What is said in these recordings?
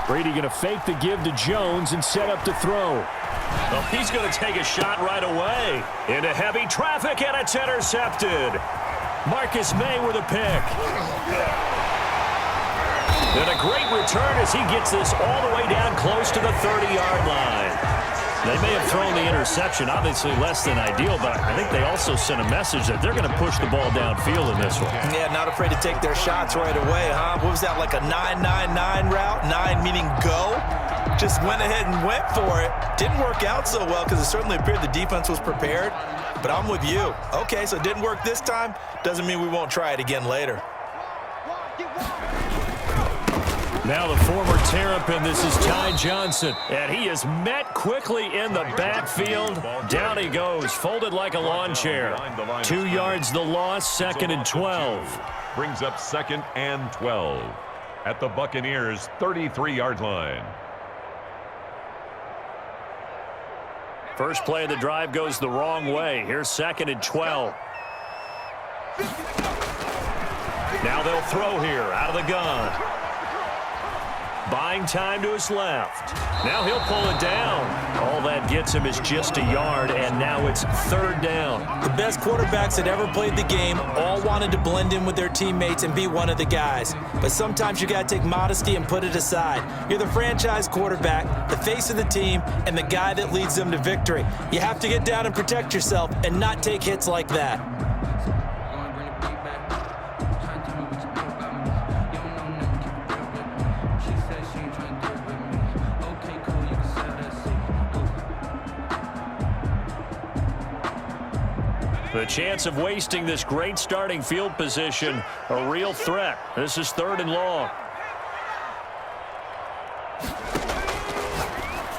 Brady going to fake the give to Jones and set up to throw. Well, he's going to take a shot right away. Into heavy traffic, and it's intercepted. Marcus May with a pick. And a great return as he gets this all the way down close to the 30-yard line. They may have thrown the interception, obviously less than ideal, but I think they also sent a message that they're going to push the ball downfield in this one. Yeah, not afraid to take their shots right away, huh? What was that, like a 9-9-9 route? 9 meaning go? Just went ahead and went for it. Didn't work out so well because it certainly appeared the defense was prepared, but I'm with you. Okay, so it didn't work this time. Doesn't mean we won't try it again later. Now the former Terrapin, this is Ty Johnson. And he is met quickly in the backfield. Down he goes, folded like a lawn chair. 2 yards the loss, 2nd and 12. Brings up 2nd and 12 at the Buccaneers' 33-yard line. First play of the drive goes the wrong way. Here's 2nd and 12. Now they'll throw here out of the gun. Buying time to his left. Now he'll pull it down. All that gets him is just a yard, and now it's 3rd down. The best quarterbacks that ever played the game all wanted to blend in with their teammates and be one of the guys. But sometimes you got to take modesty and put it aside. You're the franchise quarterback, the face of the team, and the guy that leads them to victory. You have to get down and protect yourself and not take hits like that. The chance of wasting this great starting field position, a real threat. This is 3rd and long.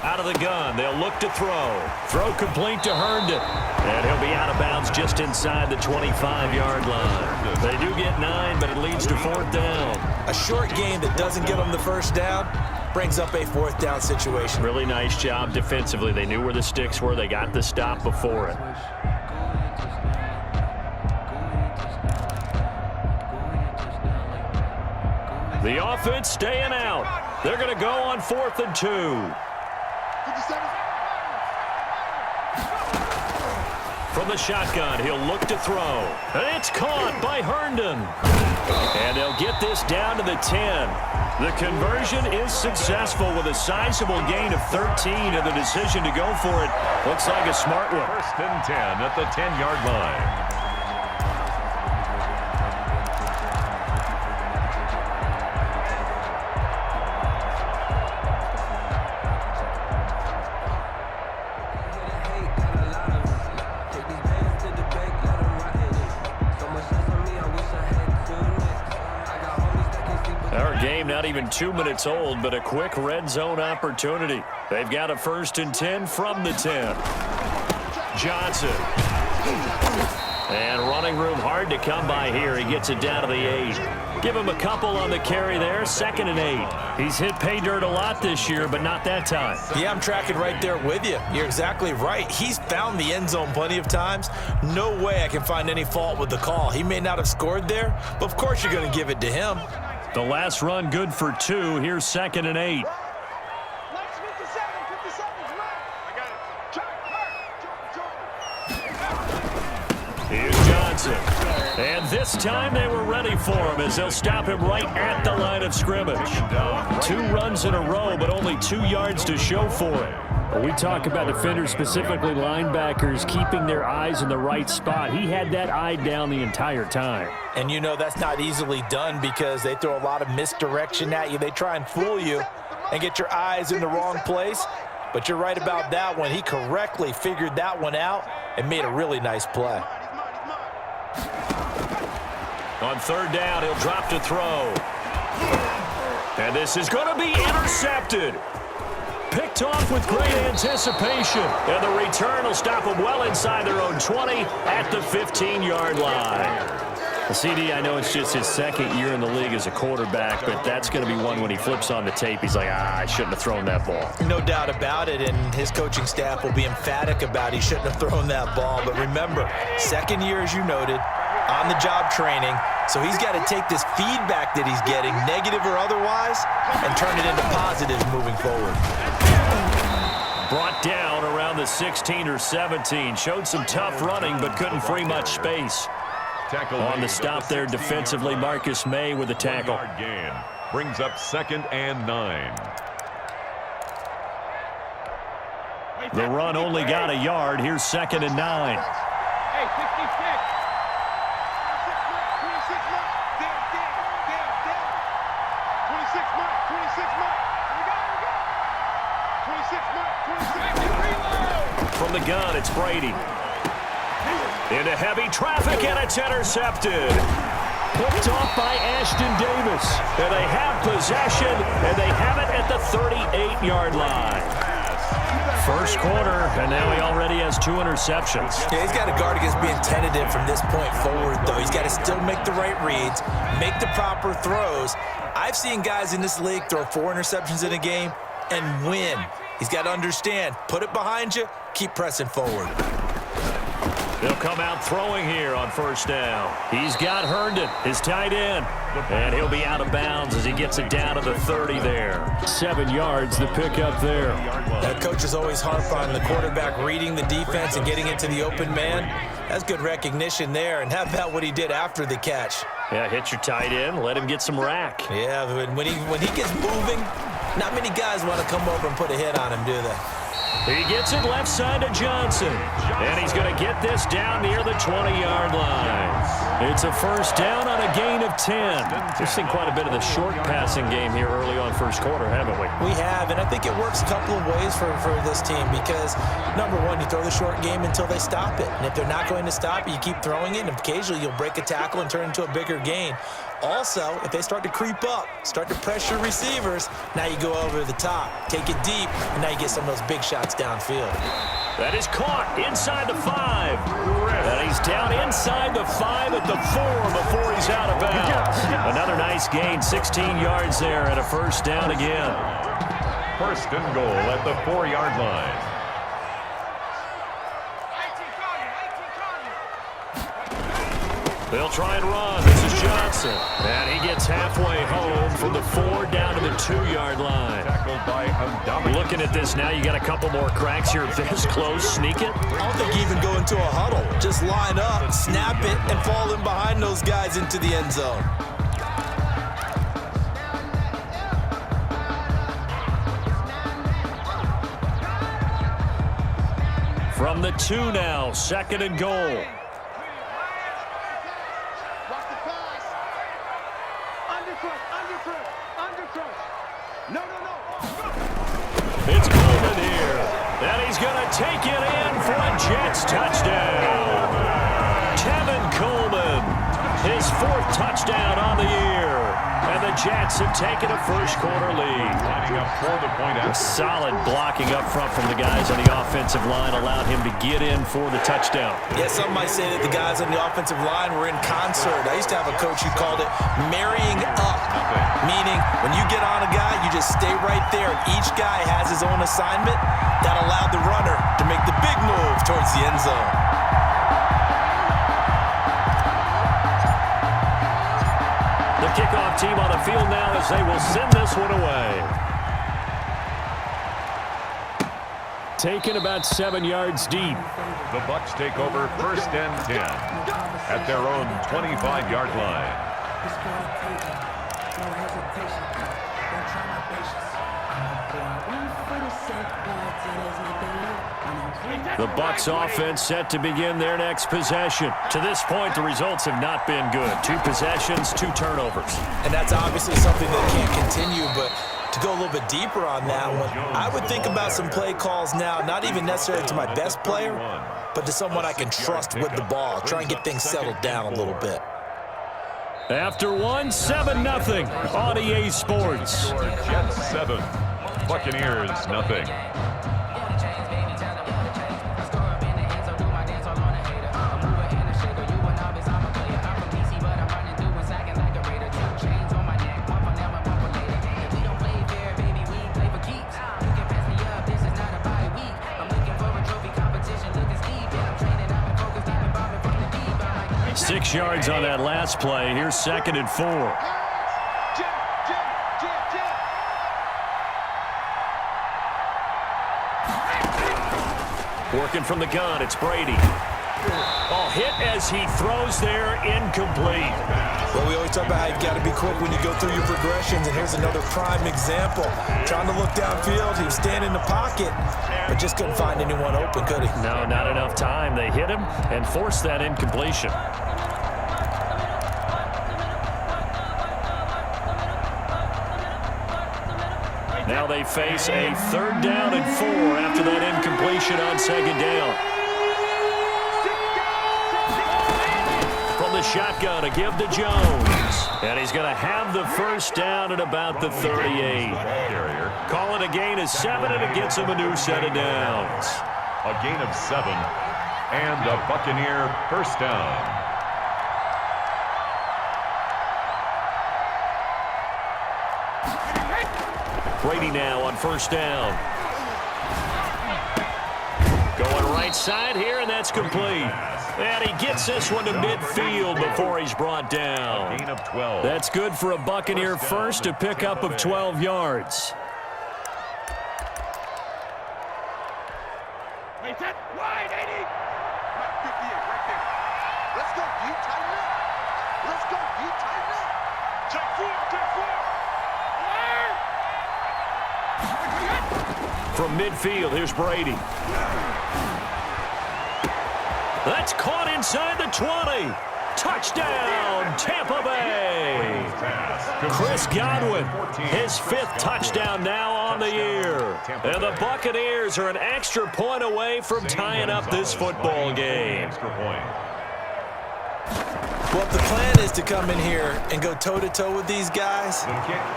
Out of the gun, they'll look to throw. Throw complete to Herndon. And he'll be out of bounds just inside the 25-yard line. They do get 9, but it leads to 4th down. A short game that doesn't get them the first down brings up a 4th down situation. Really nice job defensively. They knew where the sticks were. They got the stop before it. The offense staying out. They're going to go on 4th and 2. From the shotgun, he'll look to throw. And it's caught by Herndon. And they'll get this down to the 10. The conversion is successful with a sizable gain of 13, and the decision to go for it looks like a smart one. 1st and 10 at the 10-yard line. Not even 2 minutes old, but a quick red zone opportunity. They've got a 1st and 10 from the 10. Johnson. And running room hard to come by here. He gets it down to the 8. Give him a couple on the carry there. 2nd and 8. He's hit pay dirt a lot this year, but not that time. Yeah, I'm tracking right there with you. You're exactly right. He's found the end zone plenty of times. No way I can find any fault with the call. He may not have scored there, but of course you're going to give it to him. The last run good for 2. Here's 2nd and 8. Here's Johnson. And this time they were ready for him as they'll stop him right at the line of scrimmage. 2 runs in a row, but only 2 yards to show for it. We talk about defenders, specifically linebackers, keeping their eyes in the right spot. He had that eye down the entire time. And you know that's not easily done because they throw a lot of misdirection at you. They try and fool you and get your eyes in the wrong place. But you're right about that one. He correctly figured that one out and made a really nice play. On 3rd down, he'll drop to throw. And this is going to be intercepted. Picked off with great anticipation. And the return will stop them well inside their own 20 at the 15-yard line. Well, CD, I know it's just his 2nd year in the league as a quarterback, but that's going to be one when he flips on the tape. He's like, I shouldn't have thrown that ball. No doubt about it, and his coaching staff will be emphatic about he shouldn't have thrown that ball. But remember, 2nd year, as you noted, on-the-job training, so he's got to take this feedback that he's getting, negative or otherwise, and turn it into positives moving forward. Brought down around the 16 or 17. Showed some tough running, but couldn't free much space. On the stop there defensively, Marcus May with the tackle. Gain. Brings up 2nd and 9. The run only got a yard. Here's 2nd and 9. Hey, 56. 26 From the gun, it's Brady. Into heavy traffic, and it's intercepted. Picked off by Ashton Davis. And they have possession, and they have it at the 38-yard line. First quarter, and now he already has 2 interceptions. Yeah, he's got to guard against being tentative from this point forward, though. He's got to still make the right reads, make the proper throws. I've seen guys in this league throw 4 interceptions in a game and win. He's got to understand, put it behind you, keep pressing forward. They'll come out throwing here on first down. He's got Herndon, his tight end. And he'll be out of bounds as he gets it down to the 30 there. 7 yards, the pickup there. That coaches always harp on the quarterback reading the defense and getting into the open man. That's good recognition there. And how about what he did after the catch? Yeah, hit your tight end, let him get some rack. Yeah, when he gets moving, not many guys want to come over and put a hit on him, do they? He gets it left side to Johnson. And he's going to get this down near the 20-yard line. It's a first down on a gain of 10. We've seen quite a bit of the short passing game here early on first quarter, haven't we? We have, and I think it works a couple of ways for this team because, number one, you throw the short game until they stop it. And if they're not going to stop it, you keep throwing it, and occasionally you'll break a tackle and turn it into a bigger gain. Also, if they start to creep up, start to pressure receivers, now you go over the top, take it deep, and now you get some of those big shots downfield. That is caught inside the 5. And he's down inside the 5 at the 4 before he's out of bounds. Another nice gain, 16 yards there and a first down again. First and goal at the 4-yard line. They'll try and run. This is Johnson. And he gets halfway home from the 4 down to the 2-yard line. Tackled by Ndamukong. Looking at this now, you got a couple more cracks here. This close, sneak it. I don't think you even go into a huddle. Just line up, snap it, and fall in behind those guys into the end zone. From the 2 now, 2nd and goal. It's Coleman here, and he's going to take it in for a Jets touchdown. Tevin Coleman, his 4th touchdown on the year, and the Jets have taken a first quarter lead. Lining up for the point after. Solid blocking up front from the guys on the offensive line allowed him to get in for the touchdown. Yeah, some might say that the guys on the offensive line were in concert. I used to have a coach who called it marrying up, meaning when you get on a guy, you just stay right there, and each guy has his own assignment. That allowed the runner to make the big move towards the end zone. The kickoff team on the field now as they will send this one away. Taken about 7 yards deep. The Bucs take over first and 10 at their own 25-yard line. The Bucs offense set to begin their next possession. To this point, the results have not been good. 2 possessions, 2 turnovers. And that's obviously something that can't continue, but to go a little bit deeper on that one, I would think about some play calls now, not even necessarily to my best player, but to someone I can trust with the ball. Try and get things settled down a little bit. After 1, 7-0 on EA Sports. Jets 7, Buccaneers nothing. 6 yards on that last play. Here's 2nd and 4. Working from the gun, it's Brady. Oh, hit as he throws there, incomplete. Well, we always talk about how you've got to be quick when you go through your progressions, and here's another prime example. Trying to look downfield, he was standing in the pocket, but just couldn't find anyone open, could he? No, not enough time. They hit him and forced that incompletion. Now they face a 3rd down and 4 after that incompletion on 2nd down. From the shotgun, a give to Jones. And he's going to have the 1st down at about the 38. Call it a gain of 7, and it gets him a new set of downs. A gain of 7 and a Buccaneer 1st down. Brady now on 1st down. Going right side here, and that's complete. And he gets this one to midfield before he's brought down. Gain of 12. That's good for a Buccaneer first, a pickup of 12 yards. Wait, that wide, 80. 58 right there. Let's go, you tighten up. Let's go, you tighten up. Check 4, check 4. From midfield, here's Brady. That's caught inside the 20. Touchdown, Tampa Bay. Chris Godwin, his 5th touchdown now on the year. And the Buccaneers are an extra point away from tying up this football game. Well, if the plan is to come in here and go toe-to-toe with these guys,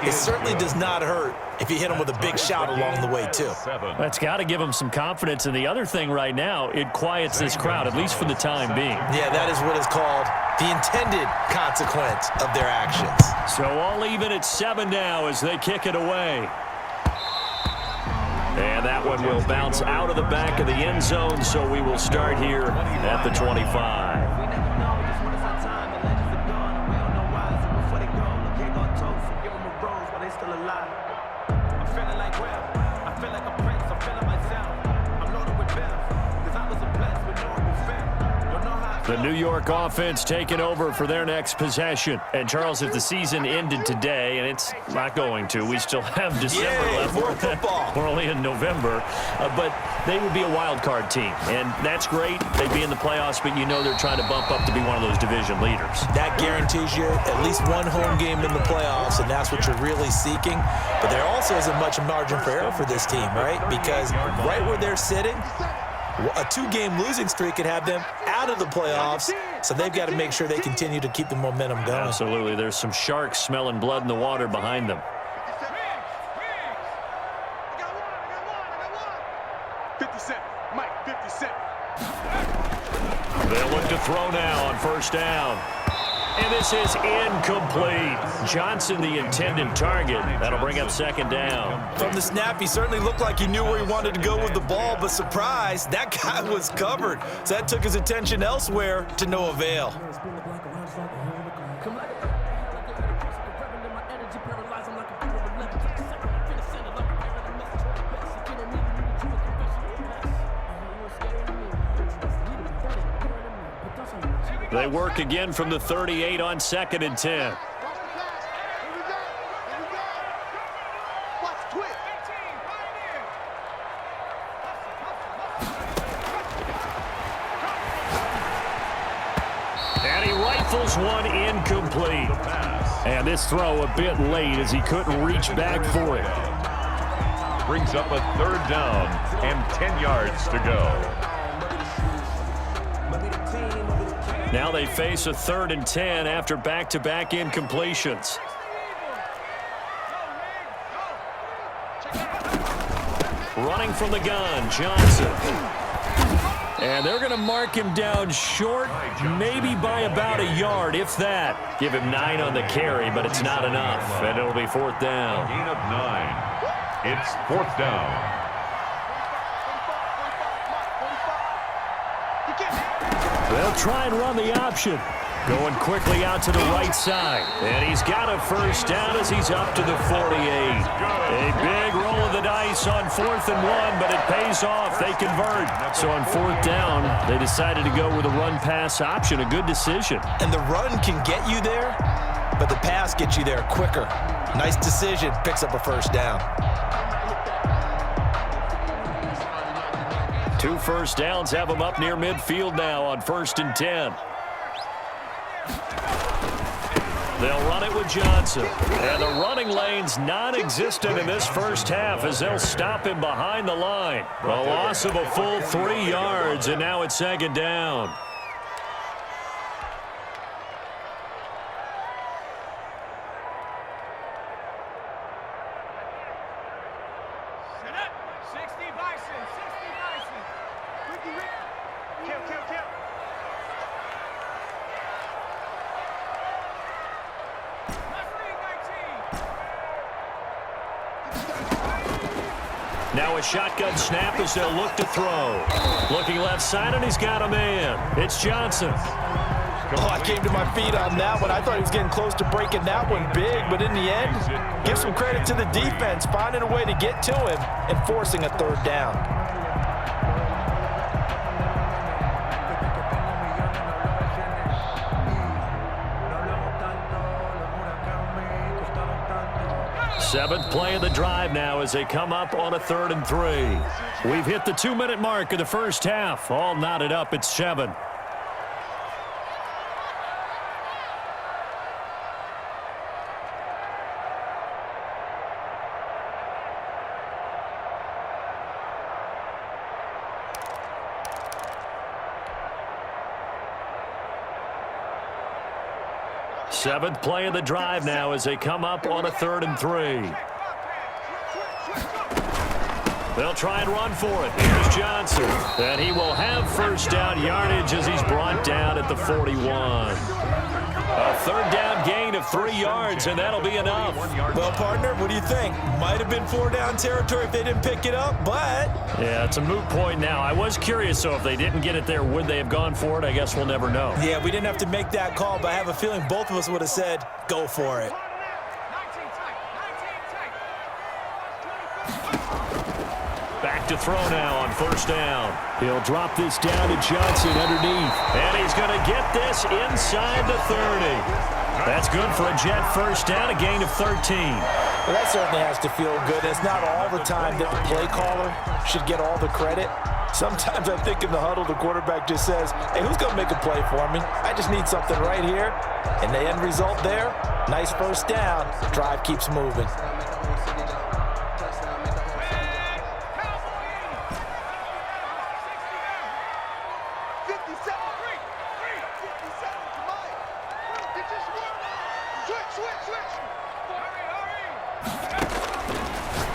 it certainly does not hurt if you hit them with a big shout along the way, too. That's got to give him some confidence. And the other thing right now, it quiets this crowd, at least for the time being. Yeah, that is what is called the intended consequence of their actions. So all even at 7 now as they kick it away. And that one will bounce out of the back of the end zone, so we will start here at the 25. The New York offense taking over for their next possession. And, Charles, if the season ended today, and it's not going to, we still have December left. More football. We're only in November. But they would be a wild card team. And that's great. They'd be in the playoffs, but you know they're trying to bump up to be one of those division leaders. That guarantees you at least one home game in the playoffs, and that's what you're really seeking. But there also isn't much margin for error for this team, right? Because right where they're sitting, a 2-game losing streak could have them out of the playoffs, so they've got to make sure they continue to keep the momentum going. Absolutely. There's some sharks smelling blood in the water behind them. 57. Mike, 57. They'll look to throw now on 1st down. And this is incomplete. Johnson, the intended target. That'll bring up 2nd down. From the snap, he certainly looked like he knew where he wanted to go with the ball, but surprise, that guy was covered. So that took his attention elsewhere to no avail. They work again from the 38 on 2nd and 10. And he rifles one incomplete. And this throw a bit late as he couldn't reach back for it. Brings up a 3rd down and 10 yards to go. Now they face a 3rd and 10 after back-to-back incompletions. Running from the gun, Johnson. And they're going to mark him down short, maybe by about a yard, if that. Give him 9 on the carry, but it's not enough, and it'll be 4th down. Gain of 9. It's 4th down. They'll try and run the option. Going quickly out to the right side. And he's got a first down as he's up to the 48. A big roll of the dice on 4th and 1, but it pays off. They convert. So on 4th down, they decided to go with a run-pass option. A good decision. And the run can get you there, but the pass gets you there quicker. Nice decision. Picks up a first down. 2 first downs have them up near midfield now on 1st and 10. They'll run it with Johnson. And the running lane's non-existent in this first half as they'll stop him behind the line. A loss of a full 3 yards, and now it's 2nd down. Now a shotgun snap as they'll look to throw. Looking left side, and he's got a man. It's Johnson. Oh, I came to my feet on that one. I thought he was getting close to breaking that one big, but in the end, give some credit to the defense, finding a way to get to him and forcing a 3rd down. Seventh play of the drive now as they come up on a 3rd and 3. We've hit the 2-minute mark of the first half. All knotted up at 7. Seventh play of the drive now as they come up on a 3rd and 3. They'll try and run for it. Here's Johnson. And he will have first down yardage as he's brought down at the 41. A 3rd down gain of 3 yards, and that'll be enough. Well, partner, what do you think? Might have been 4 down territory if they didn't pick it up, but... Yeah, it's a moot point now. I was curious, so if they didn't get it there, would they have gone for it? I guess we'll never know. Yeah, we didn't have to make that call, but I have a feeling both of us would have said, go for it. Back to throw now on 1st down. He'll drop this down to Johnson underneath. And he's going to get this inside the 30. That's good for a Jet first down, a gain of 13. Well, that certainly has to feel good. It's not all the time that the play caller should get all the credit. Sometimes I think in the huddle, the quarterback just says, hey, who's going to make a play for me? I just need something right here. And the end result there, nice first down. Drive keeps moving.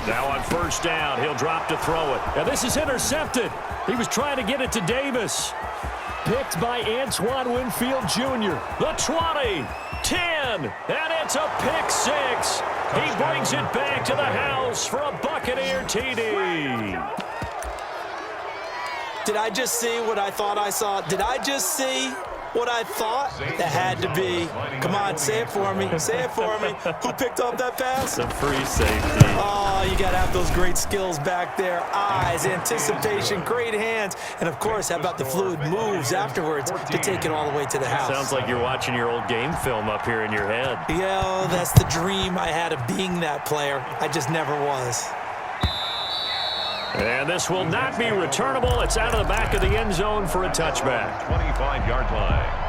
Now on 1st down, he'll drop to throw it. Now this is intercepted. He was trying to get it to Davis. Picked by Antoine Winfield Jr. The 20, 10, and it's a pick 6. He brings it back to the house for a Buccaneer TD. Did I just see what I thought I saw? Did I just see what I thought? That had to be. Come on, say it for me. Say it for me. Who picked up that pass? It's a free safety. Oh, you got to have those great skills back there. Eyes, anticipation, great hands. And, of course, how about the fluid moves afterwards to take it all the way to the house? Sounds like you're watching your old game film up here in your head. Yeah, that's the dream I had of being that player. I just never was. And this will not be returnable. It's out of the back of the end zone for a touchback. 25-yard line.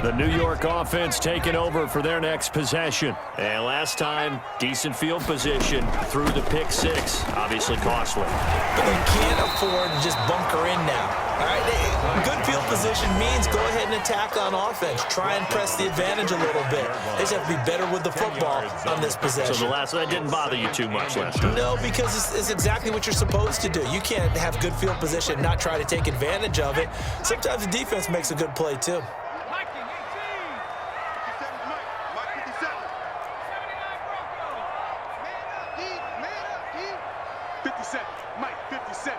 The New York offense taking over for their next possession. And last time, decent field position through the pick 6. Obviously costly. But you can't afford to just bunker in now. All right, good field position means go ahead and attack on offense. Try and press the advantage a little bit. They just have to be better with the football on this possession. So that didn't bother you too much last time? No, because it's exactly what you're supposed to do. You can't have good field position and not try to take advantage of it. Sometimes the defense makes a good play, too. Man up, D. 57. Mike, 50 Cent.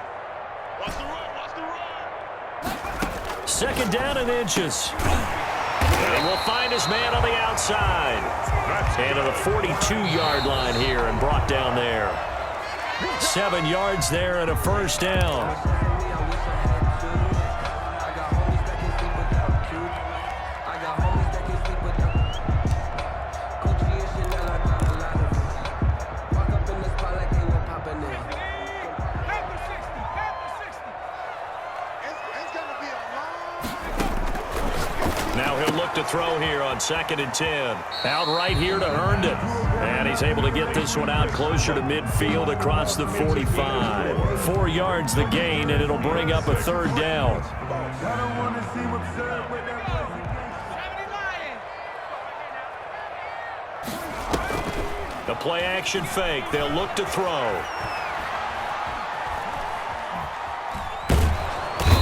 Watch the run, watch the run. Second down and inches. And he will find his man on the outside. And to the 42-yard line here and brought down there. 7 yards there and a first down. Now he'll look to throw here on 2nd and 10. Out right here to Herndon. And he's able to get this one out closer to midfield across the 45. 4 yards the gain, and it'll bring up a third down. The play action fake. They'll look to throw.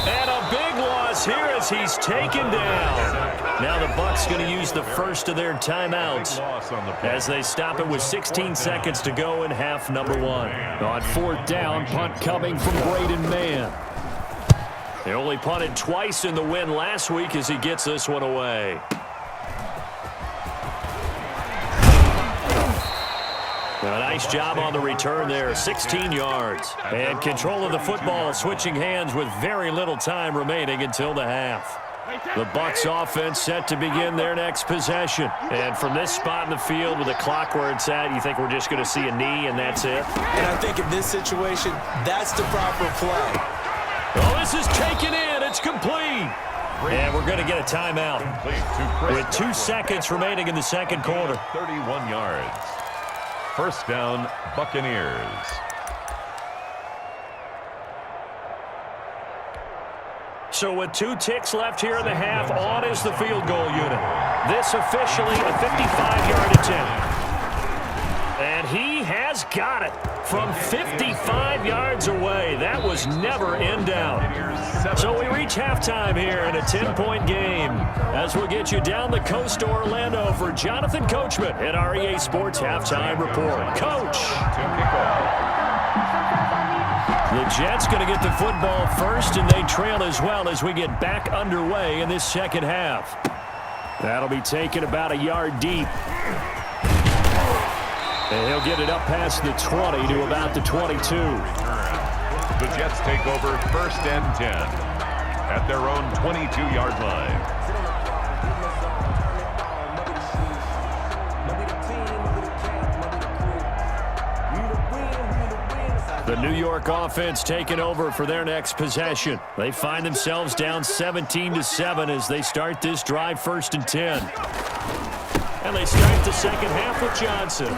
And a big loss here as he's taken down. Now the Bucs going to use the first of their timeouts as they stop it with 16 seconds to go in half number 1. On 4th down, punt coming from Braden Mann. They only punted twice in the win last week as he gets this one away. A nice job on the return there, 16 yards. And control of the football switching hands with very little time remaining until the half. The Bucs offense set to begin their next possession. And from this spot in the field with the clock where it's at, you think we're just going to see a knee and that's it? And I think in this situation, that's the proper play. Oh, this is taken in. It's complete. And we're going to get a timeout with 2 seconds remaining in the second quarter. 31 yards. First down, Buccaneers. So with 2 ticks left here in the half, on is the field goal unit. This officially a 55-yard attempt. And he has got it from 55 yards away. That was never in doubt. So we reach halftime here in a 10-point game as we'll get you down the coast to Orlando for Jonathan Coachman at our EA Sports Halftime Report. Coach! The Jets going to get the football first, and they trail as well as we get back underway in this second half. That'll be taken about a yard deep. And he'll get it up past the 20 to about the 22. The Jets take over 1st and 10 at their own 22-yard line. The New York offense taking over for their next possession. They find themselves down 17-7 as they start this drive 1st and 10. And they start the second half with Johnson.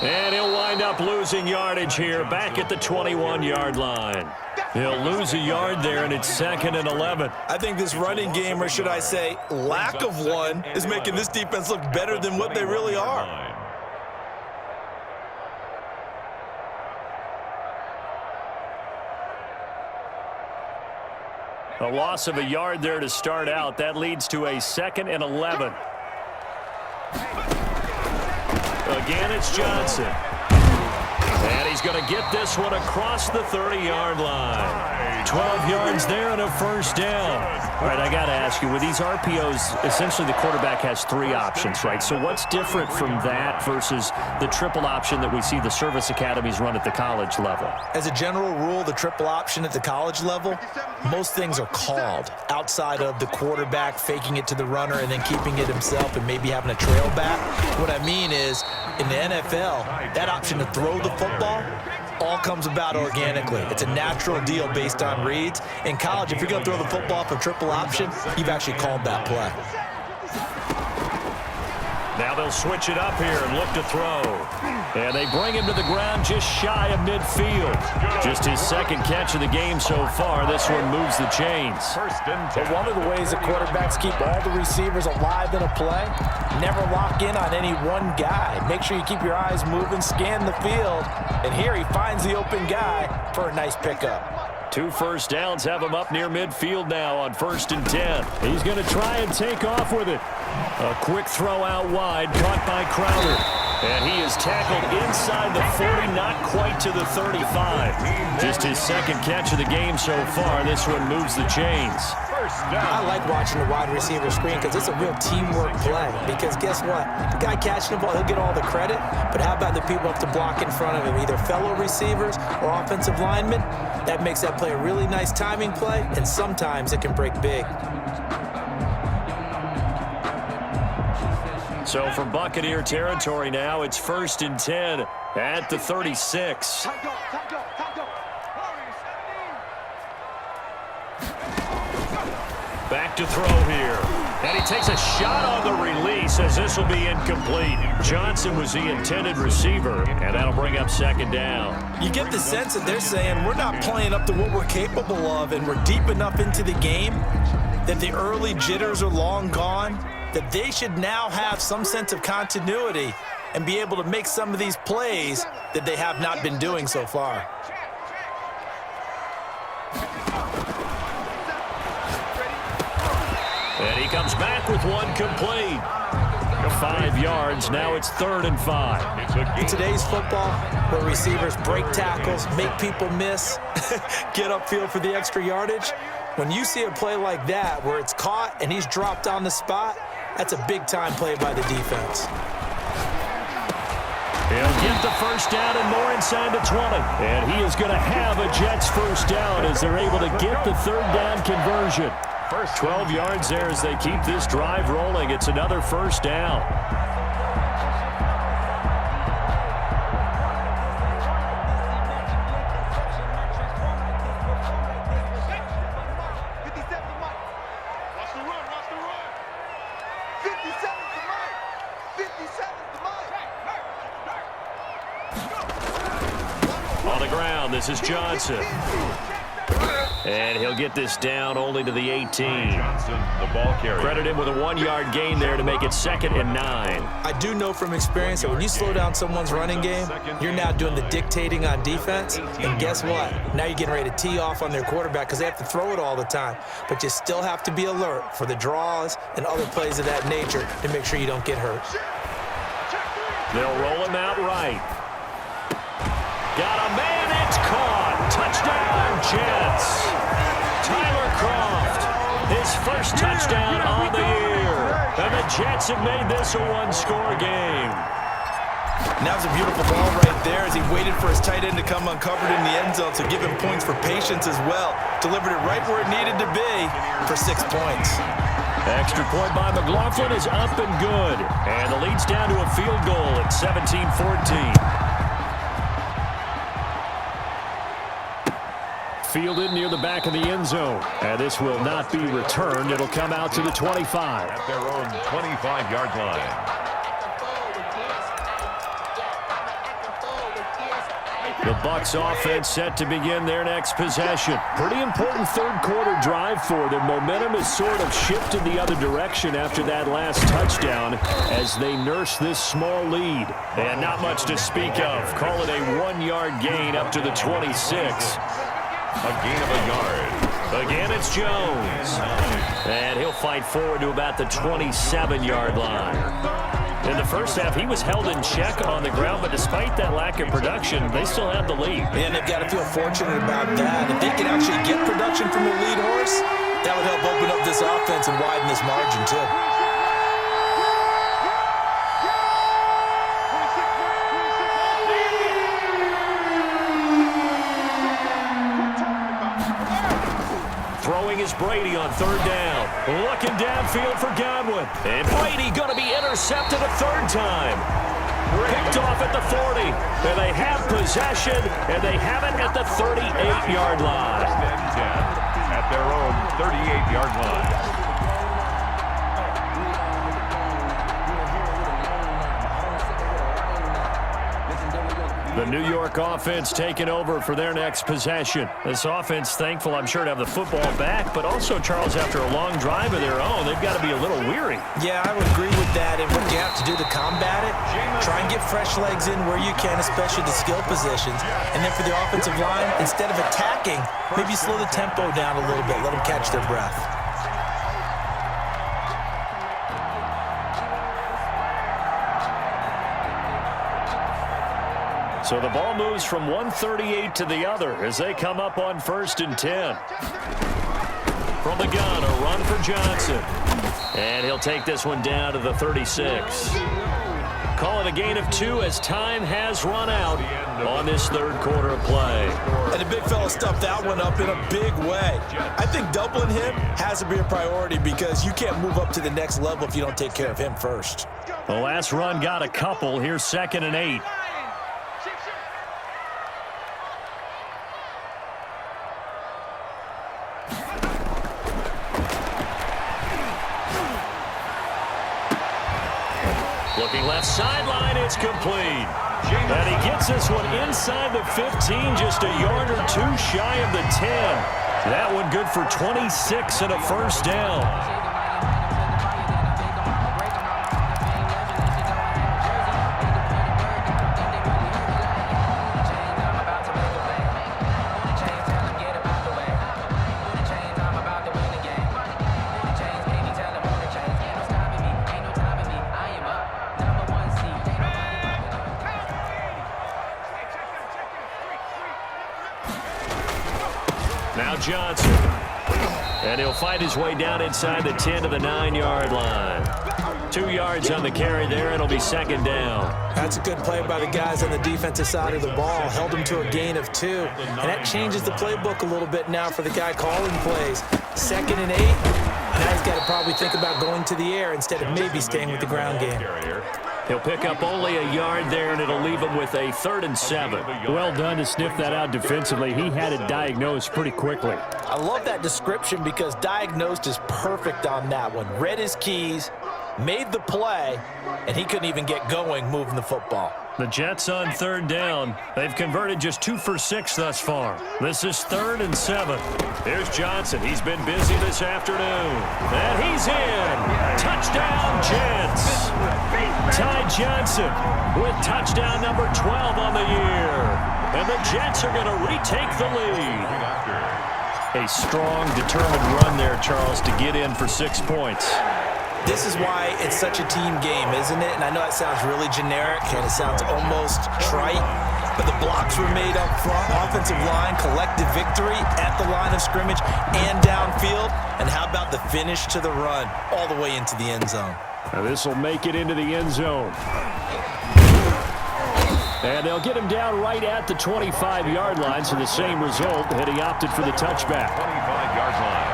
And he'll wind up losing yardage here back at the 21-yard line. He'll lose a yard there, and it's 2nd and 11. I think this running game, or should I say lack of one, is making this defense look better than what they really are. A loss of a yard there to start out. That leads to a 2nd and 11. Again, it's Johnson. And he's going to get this one across the 30-yard line. 12 yards there and a first down. All right, I got to ask you, with these RPOs, essentially the quarterback has 3 options, right? So what's different from that versus the triple option that we see the service academies run at the college level? As a general rule, the triple option at the college level, most things are called outside of the quarterback faking it to the runner and then keeping it himself and maybe having a trail back. What I mean is, in the NFL, that option to throw the football all comes about organically. It's a natural deal based on reads. In college, if you're going to throw the football for triple option, you've actually called that play. Now they'll switch it up here and look to throw. And they bring him to the ground just shy of midfield. Just his 2nd catch of the game so far. This one moves the chains. But one of the ways that quarterbacks keep all the receivers alive in a play, never lock in on any one guy. Make sure you keep your eyes moving, scan the field. And here he finds the open guy for a nice pickup. 2 first downs have him up near midfield now on 1st and 10. He's going to try and take off with it. A quick throw out wide, caught by Crowder. And he is tackled inside the 40, not quite to the 35. Just his second catch of the game so far. This one moves the chains. I like watching the wide receiver screen because it's a real teamwork play. Because guess what? The guy catching the ball, he'll get all the credit. But how about the people up to block in front of him, either fellow receivers or offensive linemen? That makes that play a really nice timing play, and sometimes it can break big. So from Buccaneer territory now, it's 1st and 10 at the 36. Back to throw here. And he takes a shot on the release as this will be incomplete. Johnson was the intended receiver, and that'll bring up 2nd down. You get the sense that they're saying we're not playing up to what we're capable of, and we're deep enough into the game that the early jitters are long gone, that they should now have some sense of continuity and be able to make some of these plays that they have not been doing so far. And he comes back with one complete. 5 yards. Now it's 3rd and 5. In today's football, where receivers break tackles, make people miss, get upfield for the extra yardage, when you see a play like that where it's caught and he's dropped on the spot, that's a big-time play by the defense. He'll get the 1st down and more inside the 20. And he is going to have a Jets 1st down as they're able to get the 3rd down conversion. 12 yards there as they keep this drive rolling. It's another 1st down. On the ground, this is Johnson. And he'll get this down only to the 18. Johnson, the ball carrier. Credit him with a 1-yard gain there to make it 2nd and 9. I do know from experience that when you slow down someone's running game, you're now doing the dictating on defense. And guess what? Now you're getting ready to tee off on their quarterback because they have to throw it all the time. But you still have to be alert for the draws and other plays of that nature to make sure you don't get hurt. They'll roll him out right. Got a man, it's caught. Touchdown, Jets. Tyler Kroft, his 1st touchdown on the year. And the Jets have made this a 1-score game. And that was a beautiful ball right there as he waited for his tight end to come uncovered in the end zone to give him points for patience as well. Delivered it right where it needed to be for 6 points. Extra point by McLaughlin is up and good. And the lead's down to a field goal at 17-14. Fielded near the back of the end zone. And this will not be returned. It'll come out to the 25. At their own 25-yard line. The Bucs offense set to begin their next possession. Pretty important 3rd quarter drive for them. Momentum has sort of shifted the other direction after that last touchdown as they nurse this small lead. And not much to speak of. Call it a 1-yard gain up to the 26. A gain of a yard. Again, it's Jones. And he'll fight forward to about the 27-yard line. In the 1st half, he was held in check on the ground, but despite that lack of production, they still have the lead. And they've got to feel fortunate about that. If they can actually get production from the lead horse, that would help open up this offense and widen this margin, too. Throwing is Brady on 3rd down. Looking downfield for Godwin. And Brady going to be intercepted a 3rd time. Picked off at the 40. And they have possession, and they have it at the 38-yard line. 1st and 10 at their own 38-yard line. The New York offense taking over for their next possession. This offense, thankful, I'm sure, to have the football back, but also, Charles, after a long drive of their own, they've got to be a little weary. Yeah, I would agree with that. And what you have to do to combat it, try and get fresh legs in where you can, especially the skill positions. And then for the offensive line, instead of attacking, maybe slow the tempo down a little bit. Let them catch their breath. So the ball moves from 138 to the other as they come up on 1st and 10. From the gun, a run for Johnson. And he'll take this one down to the 36. Call it a gain of 2 as time has run out on this third quarter of play. And the big fella stuffed that one up in a big way. I think doubling him has to be a priority because you can't move up to the next level if you don't take care of him first. The last run got a couple. Here's 2nd and 8. Looking left sideline, it's complete. And he gets this one inside the 15, just a yard or 2 shy of the 10. That one good for 26 and a first down. Now Johnson. And he'll fight his way down inside the 10 to the 9-yard line. 2 yards on the carry there, and it'll be 2nd down. That's a good play by the guys on the defensive side of the ball. Held him to a gain of 2. And that changes the playbook a little bit now for the guy calling plays. 2nd and 8. Now he's got to probably think about going to the air instead of maybe staying with the ground game. He'll pick up only a yard there, and it'll leave him with a 3rd and 7. Well done to sniff that out defensively. He had it diagnosed pretty quickly. I love that description because diagnosed is perfect on that one. Read his keys, made the play, and he couldn't even get going moving the football. The Jets on 3rd down. They've converted just 2 for 6 thus far. This is 3rd and 7. Here's Johnson. He's been busy this afternoon. And he's in. Touchdown, Jets. Ty Johnson with touchdown number 12 on the year. And the Jets are going to retake the lead. A strong, determined run there, Charles, to get in for 6 points. This is why it's such a team game, isn't it? And I know that sounds really generic and it sounds almost trite, but the blocks were made up front, offensive line, collective victory at the line of scrimmage and downfield. And how about the finish to the run all the way into the end zone? Now this will make it into the end zone. And they'll get him down right at the 25-yard line, so the same result had he opted for the touchback. 25-yard line.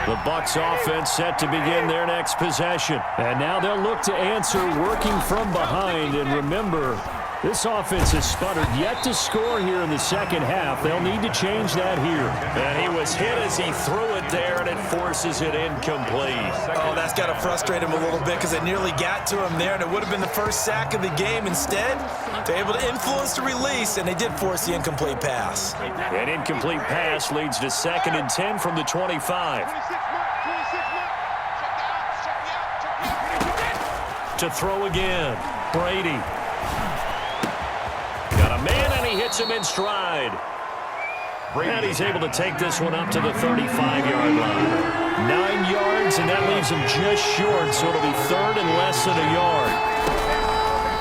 The Bucs offense set to begin their next possession. And now they'll look to answer working from behind. And remember, this offense has sputtered yet to score here in the second half. They'll need to change that here. And he was hit as he threw it there, and it forces it incomplete. Oh, that's got to frustrate him a little bit because it nearly got to him there, and it would have been the first sack of the game. Instead, they're able to influence the release, and they did force the incomplete pass. An incomplete pass leads to 2nd and 10 from the 25. To throw again, Brady. Got a man, and he hits him in stride. And he's able to take this one up to the 35-yard line. 9 yards, and that leaves him just short, so it'll be 3rd and less than a yard.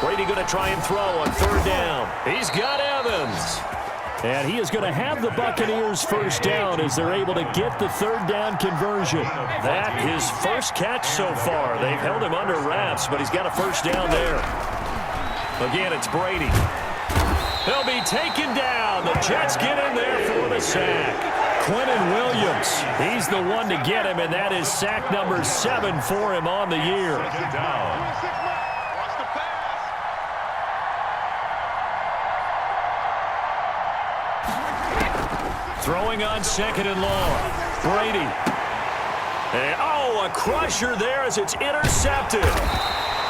Brady going to try and throw on 3rd down. He's got Evans. And he is going to have the Buccaneers first down as they're able to get the 3rd down conversion. That his first catch so far. They've held him under wraps, but he's got a first down there. Again, it's Brady. He'll be taken down. The Jets get in there for the sack. Quentin Williams, he's the one to get him, and that is sack number 7 for him on the year. Throwing on 2nd and long. Brady. And, a crusher there as it's intercepted.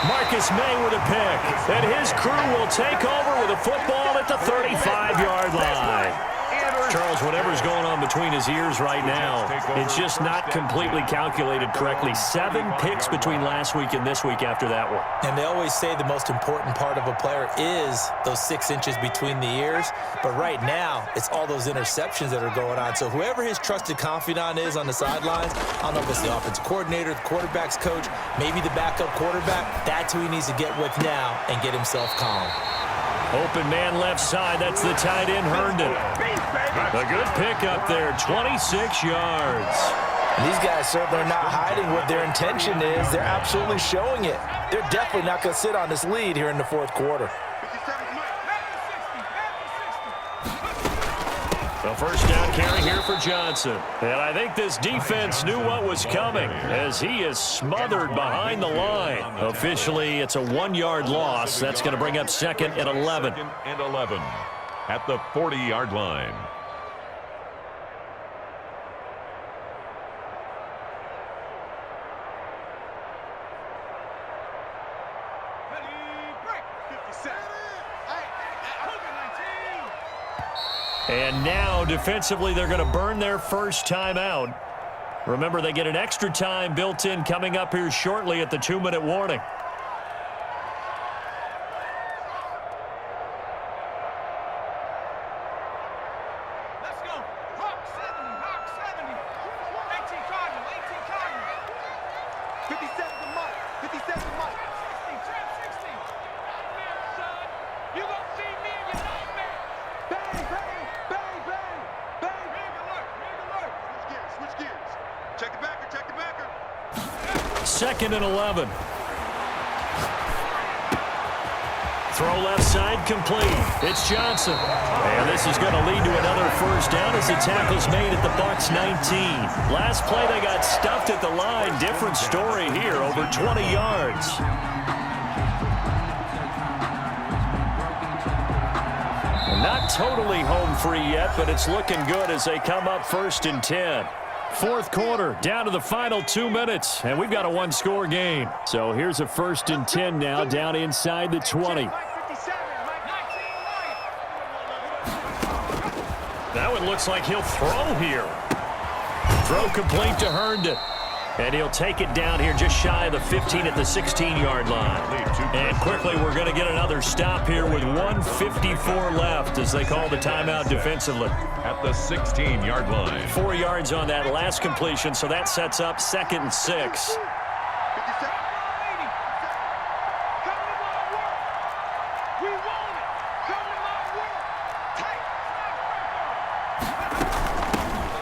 Marcus May with a pick. And his crew will take over with a football at the 35-yard line. Charles, whatever's going on between his ears right now, it's just not completely calculated correctly. 7 picks between last week and this week after that one. And they always say the most important part of a player is those 6 inches between the ears. But right now, it's all those interceptions that are going on. So whoever his trusted confidant is on the sidelines, I don't know if it's the offensive coordinator, the quarterback's coach, maybe the backup quarterback, that's who he needs to get with now and get himself calm. Open man left side. That's the tight end, Herndon. A good pick up there, 26 yards. And these guys certainly are not hiding what their intention is. They're absolutely showing it. They're definitely not going to sit on this lead here in the fourth quarter. The first down carry here for Johnson. And I think this defense knew what was coming as he is smothered behind the line. Officially, it's a 1-yard loss. That's going to bring up 2nd and 11. 2nd and 11 at the 40-yard line. And now, defensively, they're going to burn their first timeout. Remember, they get an extra time built in coming up here shortly at the 2-minute warning. Let's go. Hawk 70, Hawk 70. 18 Cardinal, 18 Cardinal. 57 to Mike, 57 to Mike. 60, 60. Son, you gonna see me and your nightmare. Bang, bang, bang, bang, bang. Rig alert, rig alert. Switch gears. Check the backer, check the backer. 2nd and 11. Throw left side complete. It's Johnson. And this is going to lead to another first down as the tackle's made at the Bucs 19. Last play they got stuffed at the line. Different story here, over 20 yards. Not totally home free yet, but it's looking good as they come up 1st and 10. Fourth quarter, down to the final 2 minutes, and we've got a 1-score game. So here's a 1st and 10 now, down inside the 20. That one looks like he'll throw here. Throw complete to Herndon. And he'll take it down here just shy of the 15 at the 16-yard line. And quickly, we're going to get another stop here with 1:54 left as they call the timeout defensively. At the 16-yard line. 4 yards on that last completion, so that sets up 2nd and 6.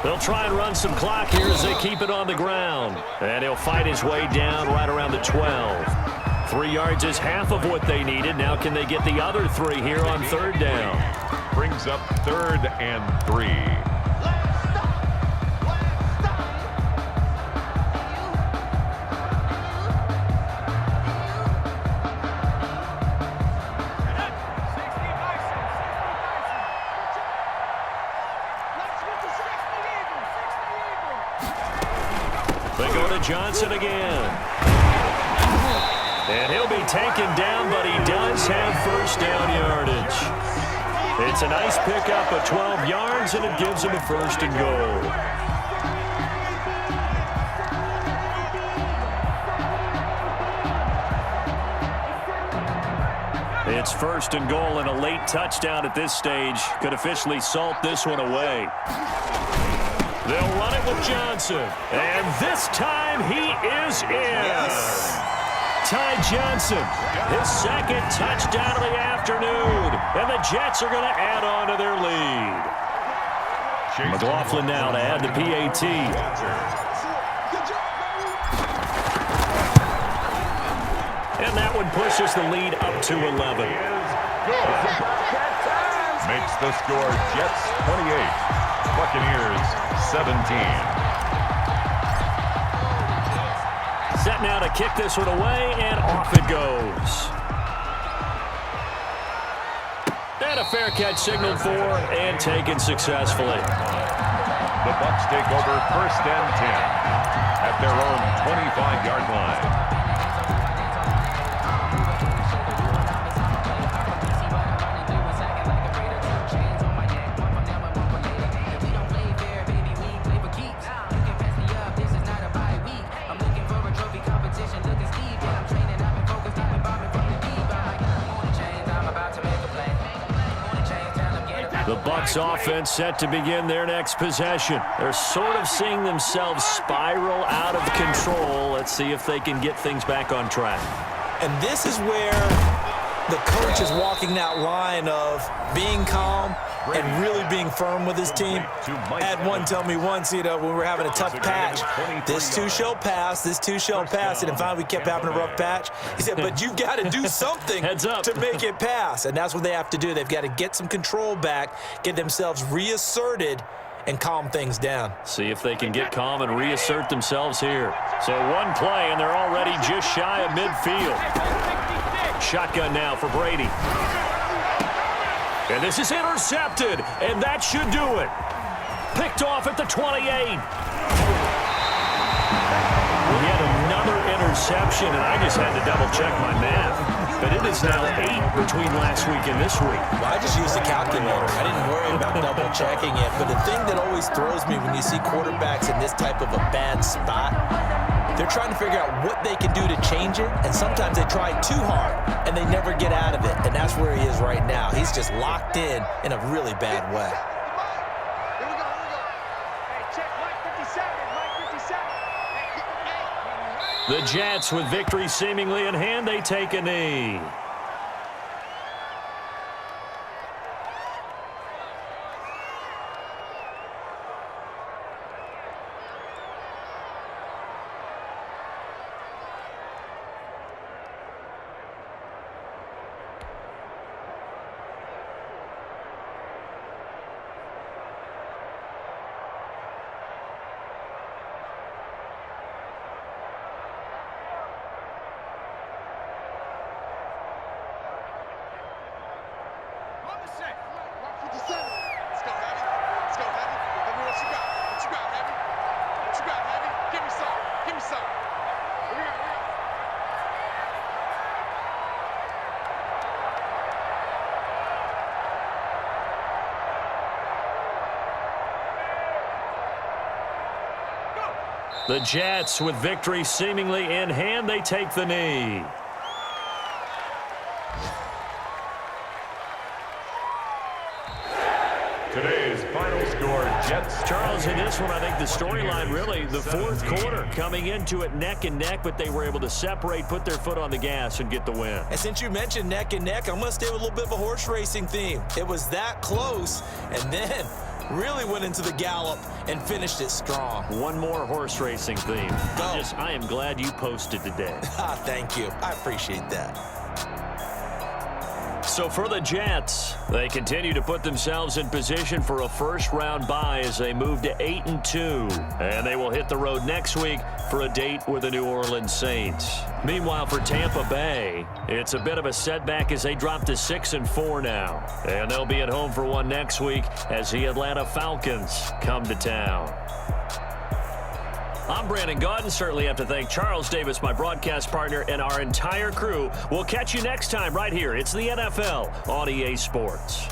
They'll try and run some clock here as they keep it on the ground. And he'll fight his way down right around the 12. 3 yards is half of what they needed. Now can they get the other 3 here on 3rd down? Brings up 3rd and 3. They go to Johnson again. And he'll be taken down, but he does have first down yardage. It's a nice pickup of 12 yards, and it gives him a 1st and goal. It's 1st and goal, and a late touchdown at this stage could officially salt this one away. They'll run it with Johnson. And this time he is in. Yes. Ty Johnson, his 2nd touchdown of the afternoon. And the Jets are going to add on to their lead. McLaughlin now to add the PAT. And that one pushes the lead up to 11. Makes the score Jets 28. Buccaneers 17. Set now to kick this one away, and off it goes. And a fair catch signaled for and taken successfully. The Bucs take over 1st and 10 at their own 25-yard line. The Bucs offense set to begin their next possession. They're sort of seeing themselves spiral out of control. Let's see if they can get things back on track. And this is where the coach is walking that line of being calm and really being firm with his team. I had one tell me once, when we were having a tough patch, this too shall pass, this too shall pass, and finally we kept having a rough patch. He said, but you've got to do something to make it pass, and that's what they have to do. They've got to get some control back, get themselves reasserted, and calm things down. See if they can get calm and reassert themselves here. So one play, and they're already just shy of midfield. Shotgun now for Brady. And this is intercepted, and that should do it. Picked off at the 28. We had another interception, and I just had to double-check my math. But it is now 8 between last week and this week. Well, I just used a calculator. I didn't worry about double-checking it. But the thing that always throws me when you see quarterbacks in this type of a bad spot, they're trying to figure out what they can do to change it, and sometimes they try too hard, and they never get out of it, and that's where he is right now. He's just locked in a really bad way. Here we go. Hey, check Mike 57. The Jets, with victory seemingly in hand, they take a knee. The Jets, with victory seemingly in hand, they take the knee. Today's final score, Jets. Charles, in this one, I think the storyline really, the fourth quarter, coming into it neck and neck, but they were able to separate, put their foot on the gas, and get the win. And since you mentioned neck and neck, I'm going to stay with a little bit of a horse racing theme. It was that close, and then really went into the gallop and finished it strong. One more horse racing theme. I am glad you posted today. Thank you. I appreciate that. So for the Jets, they continue to put themselves in position for a first-round bye as they move to 8-2. And they will hit the road next week for a date with the New Orleans Saints. Meanwhile, for Tampa Bay, it's a bit of a setback as they drop to 6-4 now. And they'll be at home for one next week as the Atlanta Falcons come to town. I'm Brandon Gaudin. Certainly have to thank Charles Davis, my broadcast partner, and our entire crew. We'll catch you next time right here. It's the NFL on EA Sports.